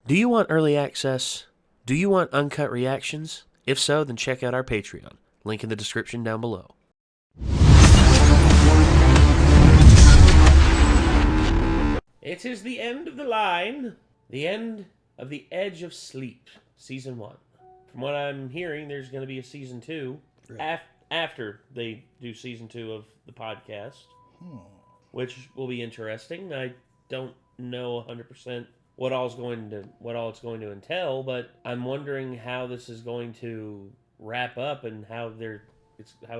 Do you want early access? Do you want uncut reactions? If so, then check out our Patreon. Link in the description down below. It is the end of the line. The end of The Edge of Sleep, Season 1. From what I'm hearing, there's going to be a Season 2 after they do Season 2 of the podcast, which will be interesting. I don't know 100% what all it's going to entail, but I'm wondering how this is going to wrap up and how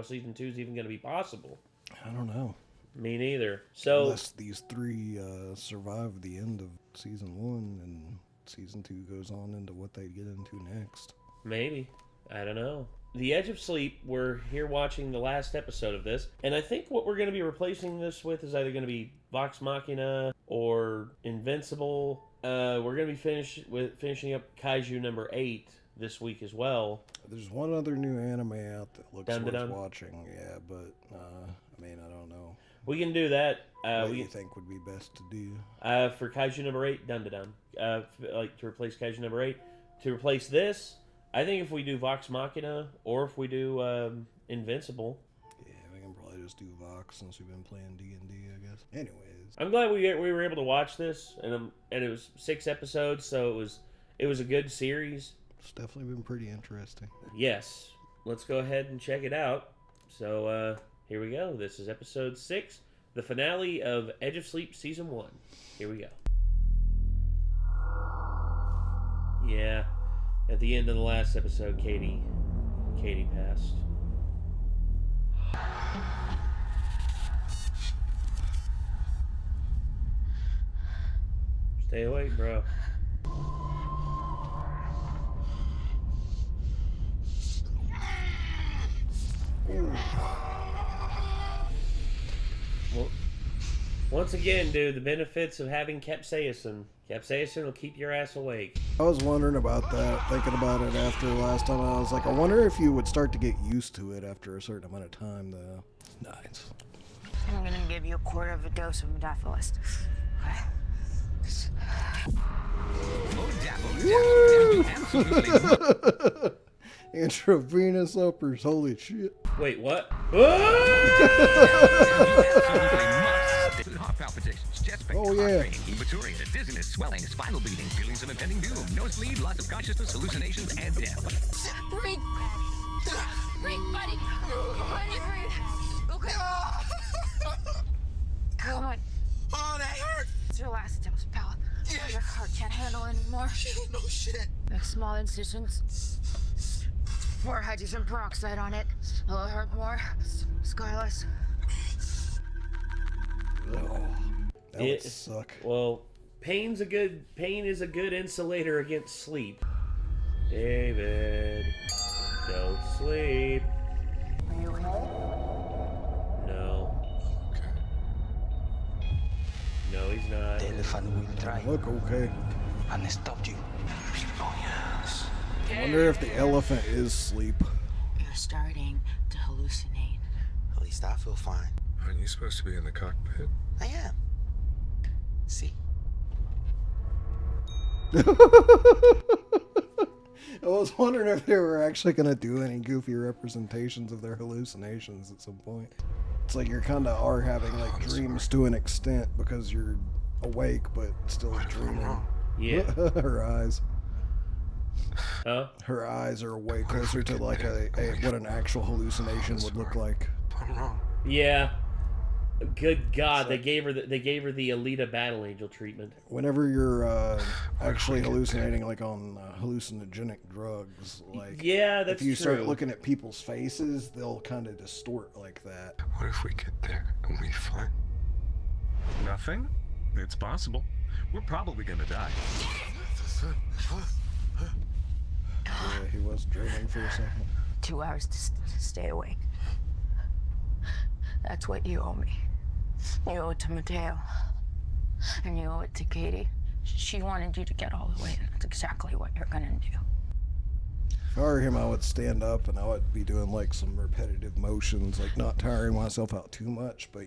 Season 2 is even going to be possible. I don't know. Me neither. So unless these three survive the end of Season 1 and Season 2 goes on into what they get into next. Maybe. I don't know. The Edge of Sleep, we're here watching the last episode of this, and I think what we're going to be replacing this with is either going to be Vox Machina or Invincible. We're going to be finishing up Kaiju number 8 this week as well. There's one other new anime out that looks worth watching, yeah, but I mean, I don't know. We can do that. What do you think would be best to do? For Kaiju number 8, Dun. Like to replace Kaiju number 8. To replace this, I think if we do Vox Machina or if we do Invincible. Yeah, we can probably just do Vox since we've been playing D&D, I guess. Anyways, I'm glad we were able to watch this, and it was 6 episodes, so it was a good series. It's definitely been pretty interesting. Yes, let's go ahead and check it out. So here we go. This is episode 6, the finale of Edge of Sleep Season 1. Here we go. Yeah, at the end of the last episode, Katie passed. Stay awake, bro. Well, once again, dude, the benefits of having capsaicin. Capsaicin will keep your ass awake. I was wondering about that, thinking about it after last time. I was like, I wonder if you would start to get used to it after a certain amount of time, though. Nice. I'm gonna give you a quarter of a dose of Modafinil. Okay? Intravenous uppers, holy shit. Wait, what? Heart palpitations, chest pain, Oh, heart yeah. pain, hematuria, dizziness, swelling, spinal bleeding, feelings of impending doom, nosebleed, loss of consciousness, hallucinations, and death. Breathe! Breathe, buddy! Buddy, breathe! Okay. Come on. Oh, that hurt! It's your last dose, pal. Your heart can't handle anymore. No shit. Make small incisions. Pour hydrogen peroxide on it. It'll hurt more. Scarless. That would suck. Well, pain is a good insulator against sleep. David, don't sleep. Are you okay? No. Okay. No, he's not. The elephant will try Look okay. and stop you. Oh, yes. I wonder if the elephant is sleep. You're starting to hallucinate. At least I feel fine. Aren't you supposed to be in the cockpit? I am. See? I was wondering if they were actually going to do any goofy representations of their hallucinations at some point. It's like you're kind of are having like dreams to an extent because you're awake but still dreaming. Yeah. Her eyes. Huh? Her eyes are way closer to like what an actual hallucination would look like. I'm wrong. Yeah. Good God, they gave her the Alita Battle Angel treatment. Whenever you're actually hallucinating, like on hallucinogenic drugs, like Yeah, that's if you start true. looking at people's faces, they'll kind of distort like that. What if we get there and we find nothing? It's possible. We're probably gonna die. Yeah, he was dreaming for a second. 2 hours to stay awake. That's what you owe me. You owe it to Mateo. And you owe it to Katie. She wanted you to get all the way, and that's exactly what you're gonna do. If I were him, I would stand up and I would be doing like some repetitive motions, like not tiring myself out too much, but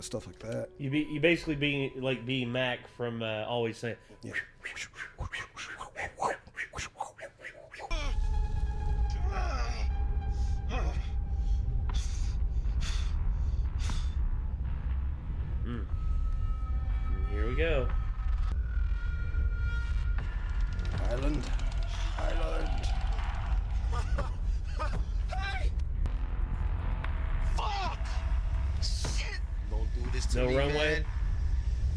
stuff like that. You basically being Mac from Always Sunny. Yeah. Island. Island. Hey! Fuck! Shit! Don't do this to No me, runway?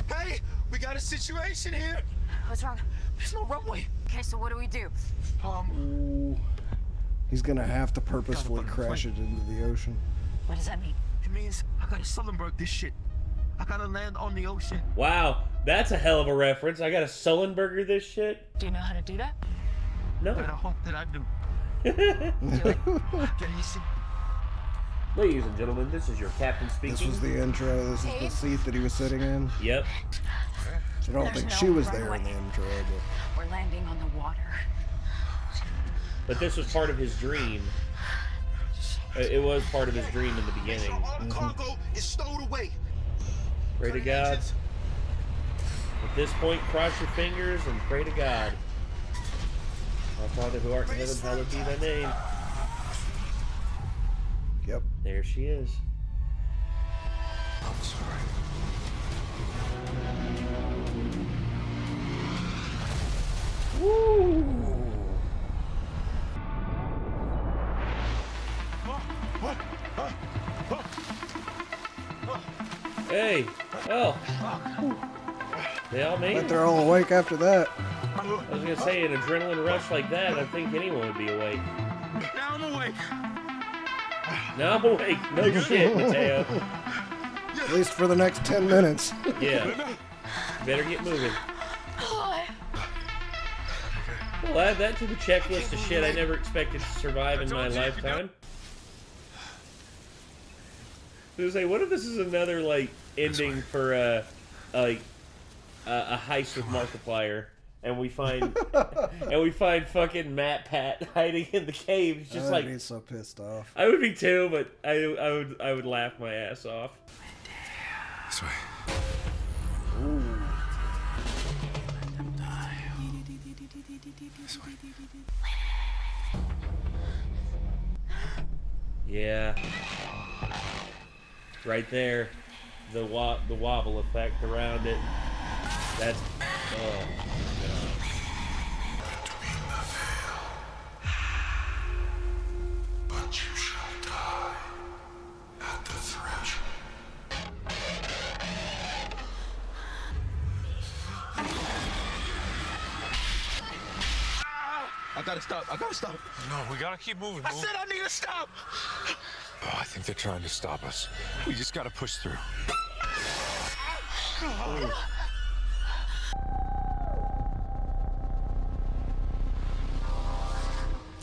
man. Hey, we got a situation here. What's wrong? There's no runway. Okay, so what do we do? Ooh. He's gonna have to purposefully Gotta put a crash it into the ocean. What does that mean? It means I gotta Sullenberg this shit. I gotta land on the ocean. Wow, that's a hell of a reference. I got a Sullenberger this shit. Do you know how to do that? No. And I hope that I do. Do it. Get easy. Ladies and gentlemen, this is your captain speaking. This was the intro. This is the seat that he was sitting in. Yep. I don't There's think no she was there in runway. the intro, but We're landing on the water. But this was part of his dream. It was part of his dream in the beginning. So all the cargo is stowed away. Pray to God. At this point, cross your fingers and pray to God. Our Father who art in heaven, hallowed be thy name. yep. There she is. I'm sorry. Woo! Hey! Oh! They all made But it. they're all awake after that. I was gonna say, an adrenaline rush like that, I think anyone would be awake. Now I'm awake. Now I'm awake. No shit, Mateo. At least for the next 10 minutes. Yeah. Better get moving. Well, add that to the checklist of shit I never expected to survive in my lifetime. I was gonna say, what if this is another, like, ending for a heist with Markiplier, and we find fucking Matt Pat hiding in the cave. He's just I'd like, be so pissed off. I would be too, but I would laugh my ass off. This way. Yeah. Right there. The wobble effect around it. That's oh But you shall die at the threshold. I gotta stop. I gotta stop. No, we gotta keep moving. I said I need to stop. Oh, I think they're trying to stop us. We just gotta push through.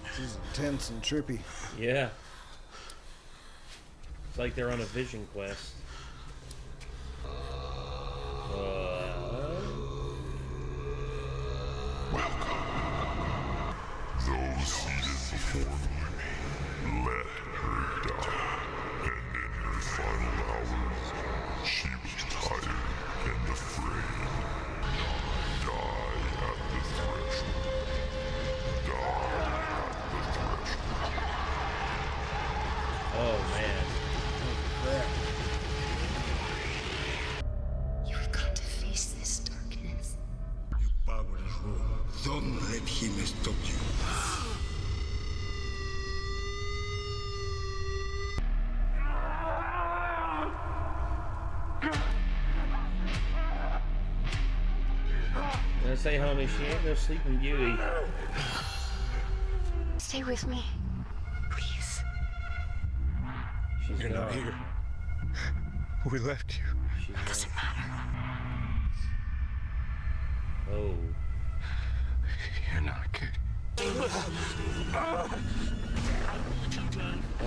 This is intense and trippy. yeah. It's like they're on a vision quest. Those seated before me, let her die. And in her final hours, she was tired and afraid. Die at the threshold. Die at the threshold. Oh man. You've got to face this darkness. You powerless fool. Don't let him stop you. Did I say, homie, she ain't no sleeping beauty. Stay with me. Please. She's You're not gone. here. We left you. She's Doesn't gone. matter. Oh. You're not good.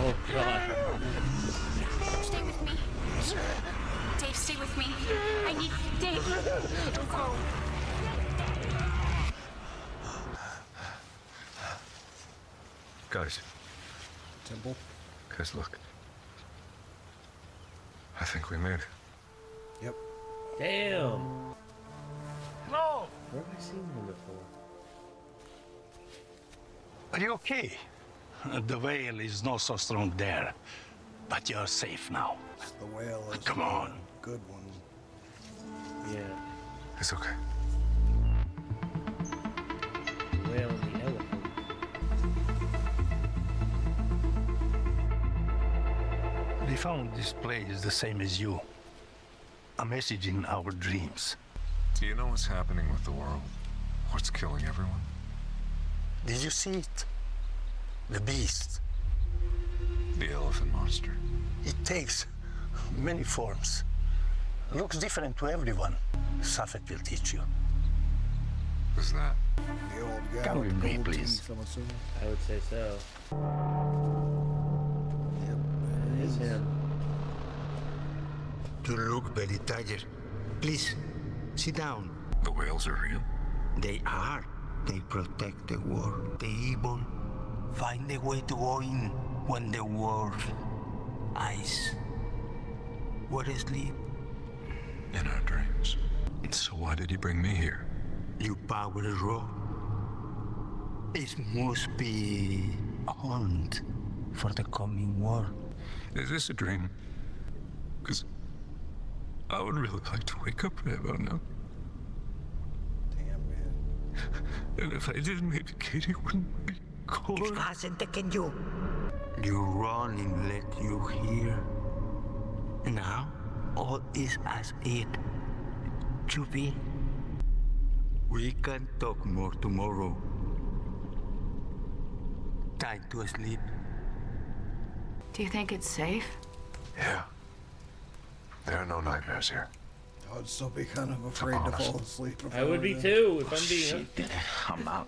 Oh god. Stay with me. Dave, stay with me. I need Dave. Don't go. Guys, Temple. guys, look. I think we made it. Yep. Damn. No. Where have I seen him before? Are you okay? The whale is not so strong there, but you're safe now. The whale is Come on. a good one. Yeah. It's okay. found this place the same as you. A message in our dreams. Do you know what's happening with the world? What's killing everyone? Did you see it? The beast. The elephant monster. It takes many forms. Looks different to everyone. Safed will teach you. Who's that? The old guy Come with with me, gold please. teeth, I'm assuming. I would say so. It is him. You look very tired. Please, sit down. The whales are real. They are. They protect the world. They even find a way to go in when the world ice. What is sleep? In our dreams. So why did he bring me here? You power is raw. It must be a hunt for the coming war. Is this a dream? Because I would really like to wake up right about now. Damn, man. And if I did, maybe Katie wouldn't be cold. It hasn't taken you. You run and let you hear. Now, all is as it should be. We can talk more tomorrow. Time to sleep. Do you think it's safe? Yeah. There are no nightmares here. I would still be kind of afraid to fall asleep. I would be too, if I'm being Shit, I'm out.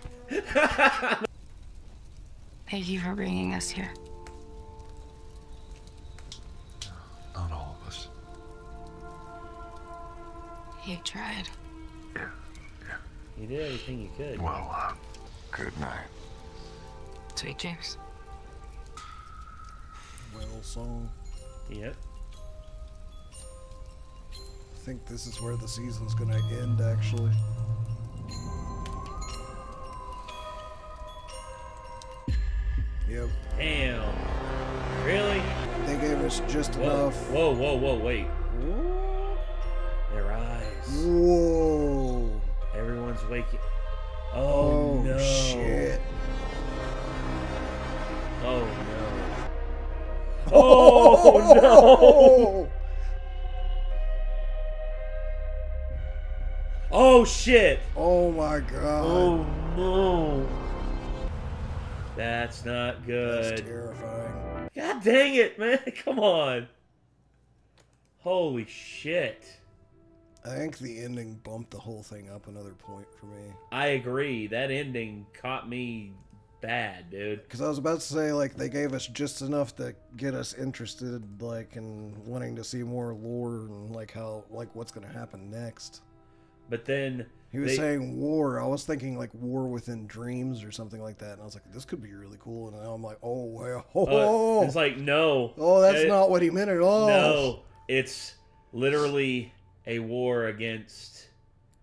Thank you for bringing us here. Not all of us. You tried. Yeah. You did everything you could. Well, good night. Sweet dreams. Well song. Yep. I think this is where the season's gonna end, actually. Yep. Damn. Really? They gave us just Whoa. enough. Whoa, wait. Their eyes. Whoa. Everyone's waking. Oh, no. Shit. Oh no. Oh no. Oh shit. Oh my god. Oh no. That's not That's good. terrifying. God dang it, man. Come on. Holy shit. I think the ending bumped the whole thing up another point for me. I agree. That ending caught me bad, dude. Because I was about to say, like, they gave us just enough to get us interested, like, in wanting to see more lore and, like, how, like, what's going to happen next. But then He was saying war. I was thinking, like, war within dreams or something like that. And I was like, this could be really cool. And now I'm like, oh, well. Oh, it's like, no. oh that's not what he meant at all. No. It's literally a war against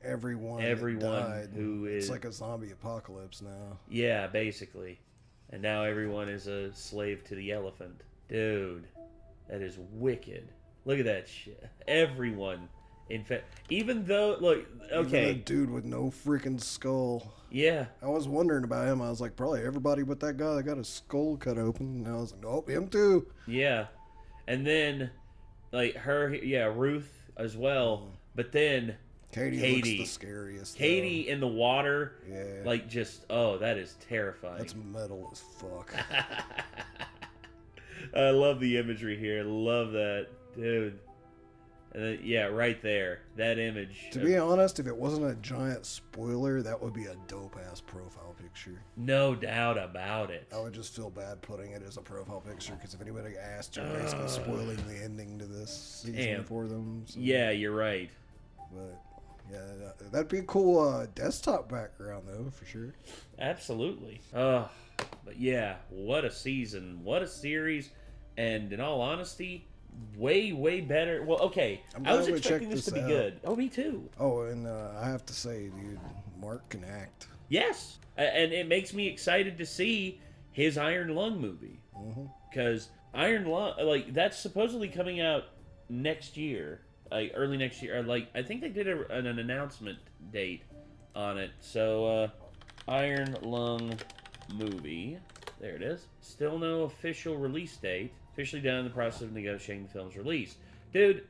Everyone died. who is... It's like a zombie apocalypse now. Yeah, basically. And now everyone is a slave to the elephant. Dude, that is wicked. Look at that shit. Everyone... In fact, even though, look, okay. Even a dude with no freaking skull. Yeah. I was wondering about him. I was like, probably everybody but that guy that got his skull cut open. And I was like, nope, him too. Yeah. And then, like, her, yeah, Ruth as well. But then, Katie looks the scariest. Katie though. in the water. Yeah. Like, just, oh, that is terrifying. That's metal as fuck. I love the imagery here. Love that. Dude. And then, yeah, right there. That image. To be honest, if it wasn't a giant spoiler, that would be a dope-ass profile picture. No doubt about it. I would just feel bad putting it as a profile picture, because if anybody asked, you're basically spoiling the ending to this season for them. So. Yeah, you're right. But, yeah, that'd be a cool desktop background, though, for sure. Absolutely. But yeah, what a season. What a series. And in all honesty... way better. Well, okay, I was expecting this to be good. Oh, me too. Oh, and I have to say, dude, Mark can act. Yes, and it makes me excited to see his Iron Lung movie, because Iron Lung, like, that's supposedly coming out next year, like early next year. Like, I think they did an announcement date on it. So Iron Lung movie, there it is. Still no official release date. officially done in the process of negotiating the film's release. Dude,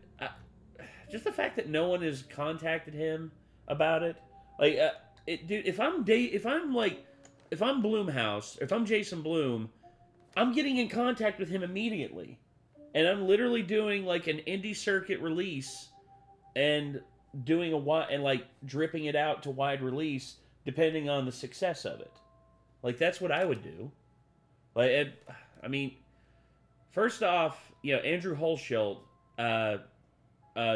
just the fact that no one has contacted him about it, like, dude, if I'm Blumhouse, if I'm Jason Blum, I'm getting in contact with him immediately, and I'm literally doing like an indie circuit release, and doing and like dripping it out to wide release depending on the success of it. Like, that's what I would do. Like, I mean, first off, you know, Andrew Hulshult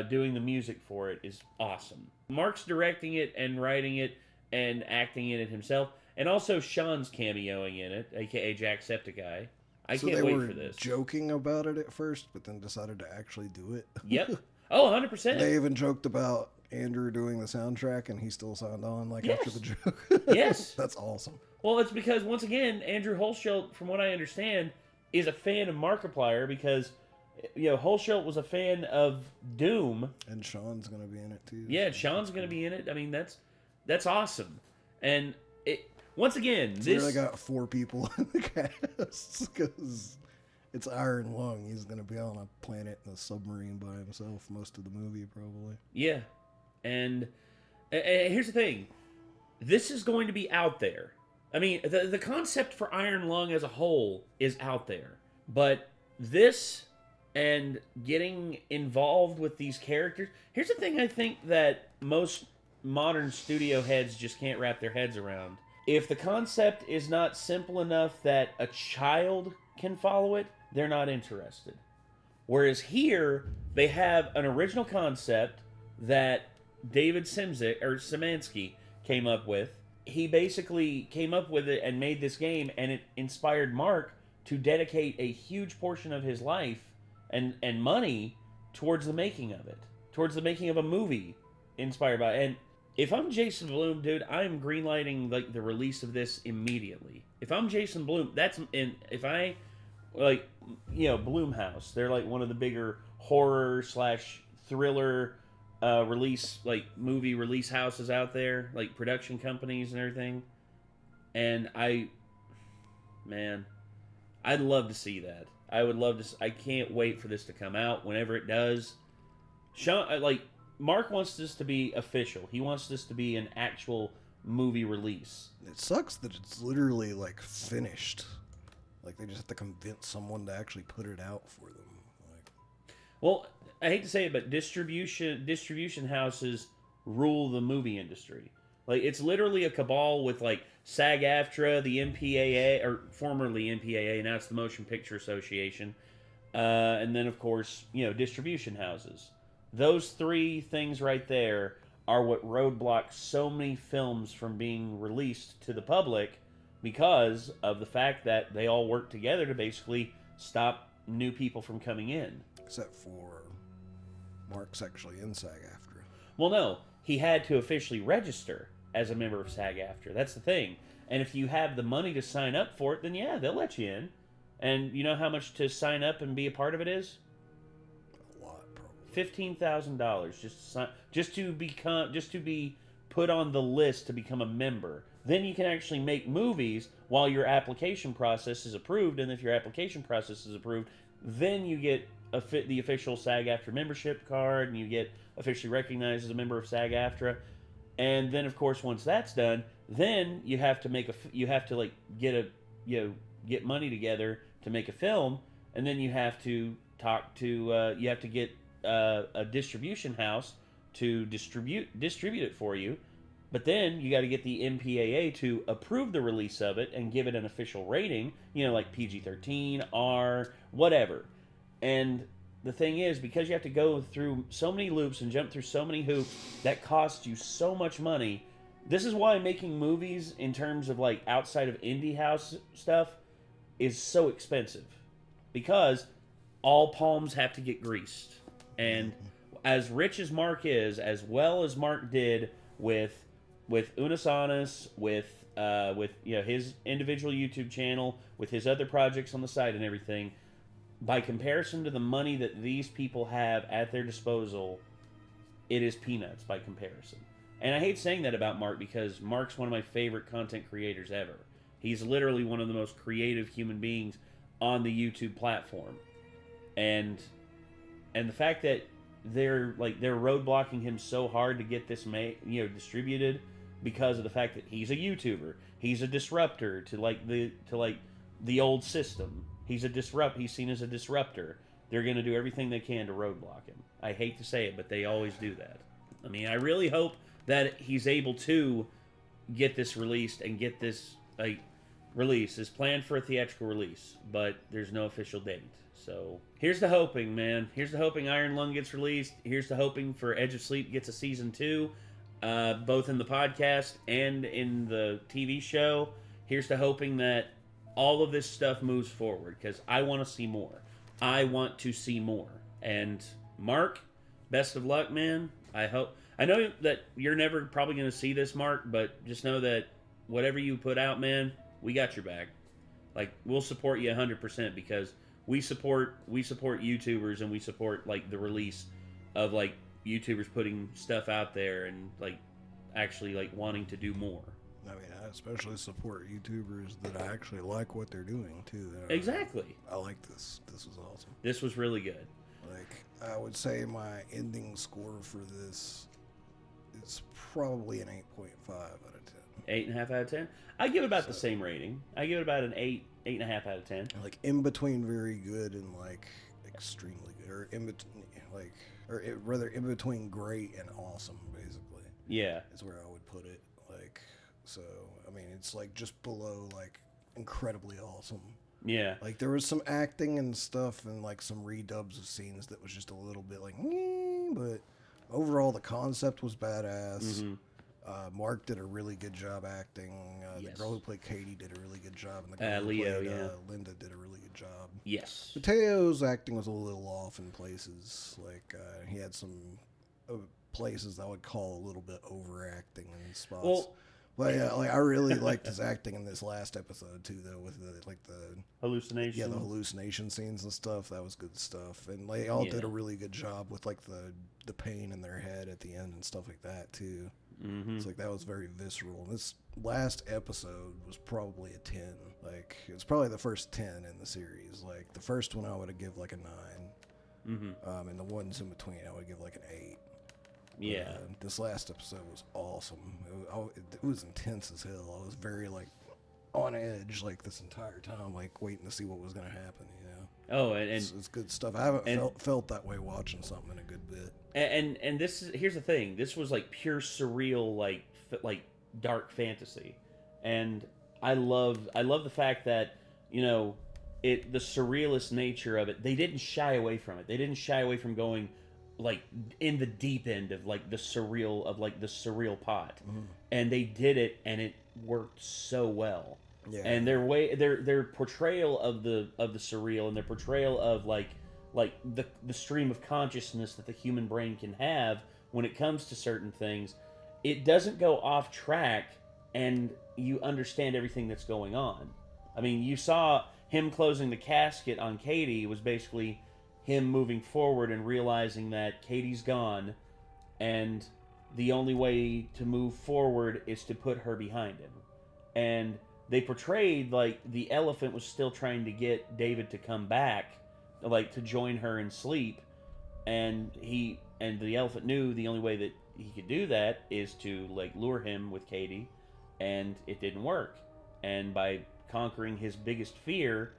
doing the music for it is awesome. Mark's directing it and writing it and acting in it himself, and also Sean's cameoing in it, aka Jacksepticeye. I can't wait for this. Joking about it at first, but then decided to actually do it. Yep. Oh, 100%. They even joked about Andrew doing the soundtrack, and he still signed on after the joke. Yes. That's awesome. Well, it's because, once again, Andrew Hulshult, from what I understand, is a fan of Markiplier because, you know, Hulshult was a fan of Doom. And Sean's going to be in it, too. Yeah, Sean's going to be in it. I mean, that's awesome. And once again, so they got 4 people in the cast because it's Iron Lung. He's going to be on a planet in a submarine by himself most of the movie, probably. Yeah. And here's the thing. This is going to be out there. I mean, the concept for Iron Lung as a whole is out there. But this and getting involved with these characters... Here's the thing I think that most modern studio heads just can't wrap their heads around. If the concept is not simple enough that a child can follow it, they're not interested. Whereas here, they have an original concept that David Szymanski came up with. He basically came up with it and made this game, and it inspired Mark to dedicate a huge portion of his life and money towards the making of it, towards the making of a movie inspired by it. And if I'm Jason Blum, dude, I'm greenlighting like the release of this immediately. If I'm Jason Blum, if I, like, you know, Blumhouse, they're like one of the bigger horror / thriller movie release houses out there, like production companies and everything. And I'd love to see that. I would love to. I can't wait for this to come out whenever it does. Mark wants this to be official. He wants this to be an actual movie release. It sucks that it's literally like finished. Like they just have to convince someone to actually put it out for them. Well, I hate to say it, but distribution houses rule the movie industry. Like, it's literally a cabal with like SAG-AFTRA, the MPAA, or formerly MPAA, now it's the Motion Picture Association, and then of course, you know, distribution houses. Those 3 things right there are what roadblock so many films from being released to the public, because of the fact that they all work together to basically stop new people from coming in. Except for Mark's actually in SAG-AFTRA. Well, no. He had to officially register as a member of SAG-AFTRA. That's the thing. And if you have the money to sign up for it, then yeah, they'll let you in. And you know how much to sign up and be a part of it is? A lot, probably. $15,000 just to be put on the list to become a member. Then you can actually make movies while your application process is approved. And if your application process is approved, then you get the official SAG-AFTRA membership card, and you get officially recognized as a member of SAG-AFTRA. And then, of course, once that's done, then you have to get money together to make a film, and then you have to get a distribution house to distribute it for you. But then you got to get the MPAA to approve the release of it and give it an official rating, you know, like PG-13, R, whatever. And the thing is, because you have to go through so many loops and jump through so many hoops, that costs you so much money. This is why making movies in terms of like outside of indie house stuff is so expensive. Because all palms have to get greased. And as rich as Mark is, as well as Mark did with Unasanas, with you know, his individual YouTube channel, with his other projects on the side and everything, by comparison to the money that these people have at their disposal, it is peanuts by comparison. And I hate saying that about Mark, because Mark's one of my favorite content creators ever. He's literally one of the most creative human beings on the YouTube platform. and the fact that they're roadblocking him so hard to get this distributed because of the fact that he's a YouTuber, he's a disruptor to the old system. He's seen as a disruptor. They're going to do everything they can to roadblock him. I hate to say it, but they always do that. I mean, I really hope that he's able to get this released and get this release is planned for a theatrical release, but there's no official date. So here's the hoping, man. Here's the hoping Iron Lung gets released. Here's the hoping for Edge of Sleep gets a season 2, both in the podcast and in the TV show. Here's the hoping that all of this stuff moves forward, because I want to see more. I want to see more. And Mark, best of luck, man. I know that you're never probably going to see this, Mark, but just know that whatever you put out, man, we got your back. Like, we'll support you 100% because we support YouTubers, and we support the release of YouTubers putting stuff out there and actually wanting to do more. I mean, I especially support YouTubers that I actually like what they're doing too. Exactly. I like this. This was awesome. This was really good. I would say my ending score for this is probably an 8.5 out of 10. 8.5 out of 10. I give it about the same rating. I give it about an 8.5 out of 10. In between very good and extremely good, or in between great and awesome, basically. Yeah, is where I would put it. So I mean, it's just below incredibly awesome. Yeah. There was some acting and stuff and some redubs of scenes that was just a little bit but overall the concept was badass. Mm-hmm. Mark did a really good job acting. Yes. The girl who played Katie did a really good job, and the girl Leo, who played Linda did a really good job. Yes. Mateo's acting was a little off in places. He had some places I would call a little bit overacting in spots. Well, but yeah, I really liked his acting in this last episode too, though, with the hallucination. Yeah, the hallucination scenes and stuff. That was good stuff, and they all did a really good job with the pain in their head at the end and stuff like that too. Mm-hmm. It's that was very visceral. This last episode was probably a 10. It's probably the first 10 in the series. The first one I would have give a 9. Mm-hmm. And the ones in between I would give an 8. Yeah. This last episode was awesome. It was intense as hell. I was very on edge this entire time, waiting to see what was going to happen. Oh, and it's good stuff. I haven't felt that way watching something in a good bit. And here's the thing. This was pure surreal, dark fantasy, and I love the fact that the surrealist nature of it. They didn't shy away from it. They didn't shy away from going in the deep end of the surreal of the surreal pot, and they did it, and it worked so well. Yeah. And their portrayal of the surreal, and their portrayal of the stream of consciousness that the human brain can have when it comes to certain things, it doesn't go off track, and you understand everything that's going on. I mean, you saw him closing the casket on Katie was basically him moving forward and realizing that Katie's gone, and the only way to move forward is to put her behind him. And they portrayed the elephant was still trying to get David to come back, to join her in sleep, and the elephant knew the only way that he could do that is to lure him with Katie, and it didn't work. And by conquering his biggest fear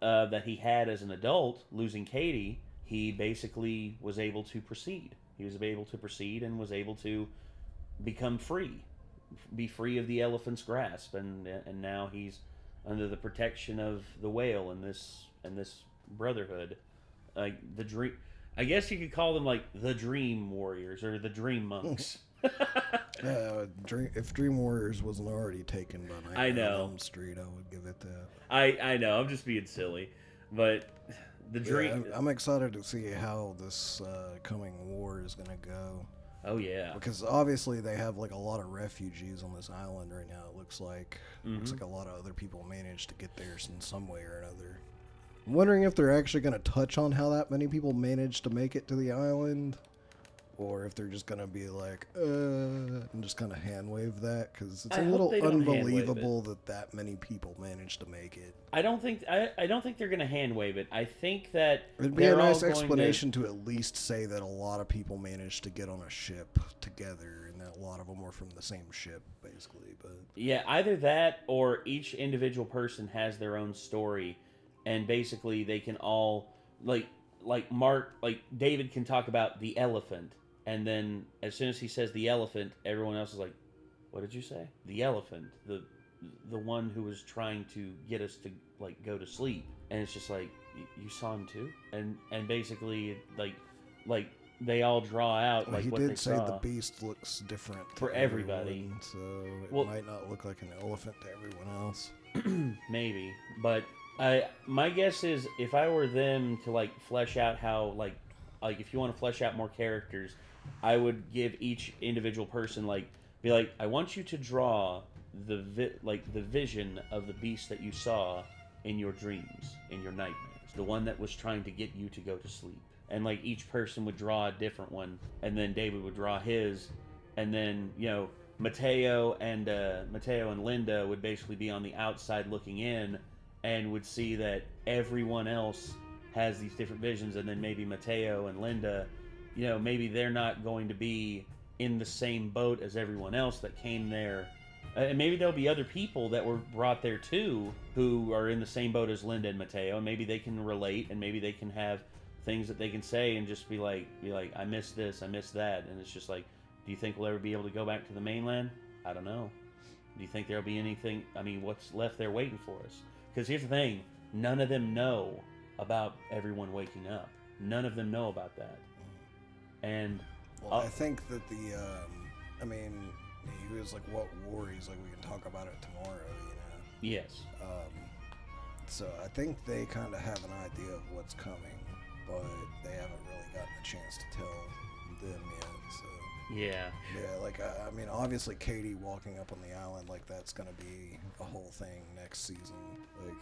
that he had as an adult, losing Katie, he basically was able to proceed. He was able to proceed and was able to become free, be free of the elephant's grasp, and now he's under the protection of the whale and this brotherhood, the dream. I guess you could call them the Dream Warriors or the Dream Monks. If Dream Warriors wasn't already taken by Nightmare on Elm Street, I would give it that. I know, I'm just being silly, but the Dream. Yeah, I'm excited to see how this coming war is gonna go. Oh yeah, because obviously they have a lot of refugees on this island right now. It looks like a lot of other people managed to get there in some way or another. I'm wondering if they're actually going to touch on how that many people managed to make it to the island, or if they're just gonna be like, and just kind of hand wave that, because it's I a hope little they don't hand wave unbelievable that many people managed to make it. I don't think they're gonna hand wave it. I think that It'd be a they're all nice going explanation to at least say that a lot of people managed to get on a ship together, and that a lot of them were from the same ship, basically. But yeah, either that or each individual person has their own story, and basically they can all like David can talk about the elephant, and then as soon as he says the elephant, everyone else is like, "What did you say?" The elephant, the one who was trying to get us to like go to sleep, and it's just like, you saw him too, and basically like they all draw out like he what did they say saw. the beast looks different For everybody. everyone, so it might not look like an elephant to everyone else. Maybe, but my guess is if I were them to like flesh out how like if you want to flesh out more characters, I would give each individual person be like, I want you to draw the vision of the beast that you saw in your dreams, in your nightmares, the one that was trying to get you to go to sleep. And like each person would draw a different one, and then David would draw his, and then Mateo and Linda would basically be on the outside looking in, and would see that everyone else has these different visions, and then maybe Mateo and Linda, maybe they're not going to be in the same boat as everyone else that came there. And maybe there'll be other people that were brought there too who are in the same boat as Linda and Mateo, and maybe they can relate, and maybe they can have things that they can say and just be like, I miss this, I miss that. And it's just like, do you think we'll ever be able to go back to the mainland? I don't know. Do you think there'll be anything, what's left there waiting for us? Because here's the thing, none of them know about everyone waking up. None of them know about that. And I think that he was like, what war? He's like, we can talk about it tomorrow, Yes. So I think they kind of have an idea of what's coming, but they haven't really gotten a chance to tell them yet. So yeah, obviously Katie walking up on the island, that's gonna be a whole thing next season.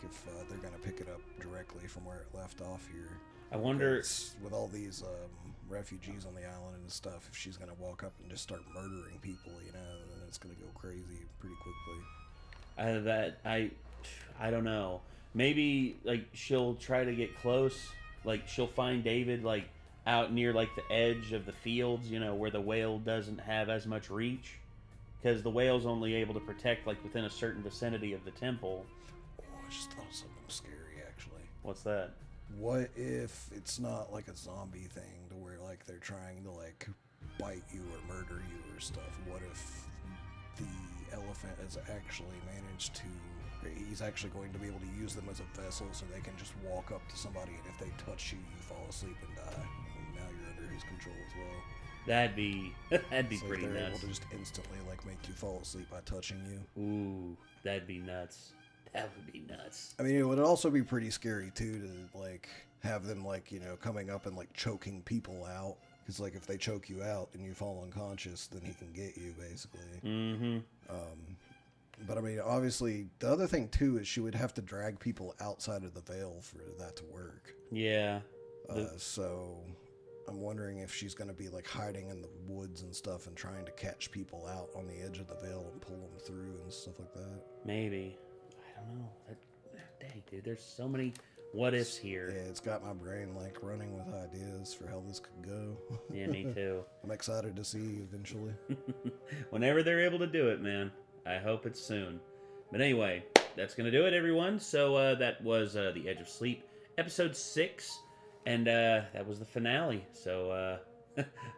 If they're gonna pick it up directly from where it left off here. I wonder, with all these refugees on the island and stuff, if she's gonna walk up and just start murdering people, then it's gonna go crazy pretty quickly. I don't know. Maybe she'll try to get close. She'll find David out near the edge of the fields, where the whale doesn't have as much reach, because the whale's only able to protect within a certain vicinity of the temple. Oh, I just thought of something scary, actually. What's that? What if it's not a zombie thing to where they're trying to bite you or murder you or stuff? What if the elephant has actually managed to, he's actually going to be able to use them as a vessel, so they can just walk up to somebody, and if they touch you, you fall asleep and die, and now you're under his control as well. That'd be pretty they're nuts. able to just instantly make you fall asleep by touching you. Ooh, that'd be nuts. That would be nuts. It would also be pretty scary too to have them coming up and choking people out, because if they choke you out and you fall unconscious, then he can get you basically. Mm-hmm. But obviously the other thing too is she would have to drag people outside of the veil for that to work. Yeah. So I'm wondering if she's going to be hiding in the woods and stuff and trying to catch people out on the edge of the veil and pull them through and stuff like that. Maybe. I don't know. Dang, dude, there's so many what ifs here. Yeah, it's got my brain running with ideas for how this could go. Yeah, me too. I'm excited to see eventually. Whenever they're able to do it, man. I hope it's soon. But anyway, that's going to do it, everyone. So that was The Edge of Sleep, episode 6. And that was the finale. So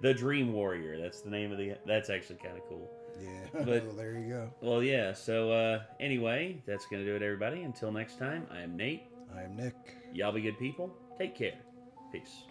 The Dream Warrior, that's the name of that's actually kind of cool. Yeah, but, well, there you go. Well, yeah. So anyway, that's going to do it, everybody. Until next time, I am Nate. I am Nick. Y'all be good people. Take care. Peace.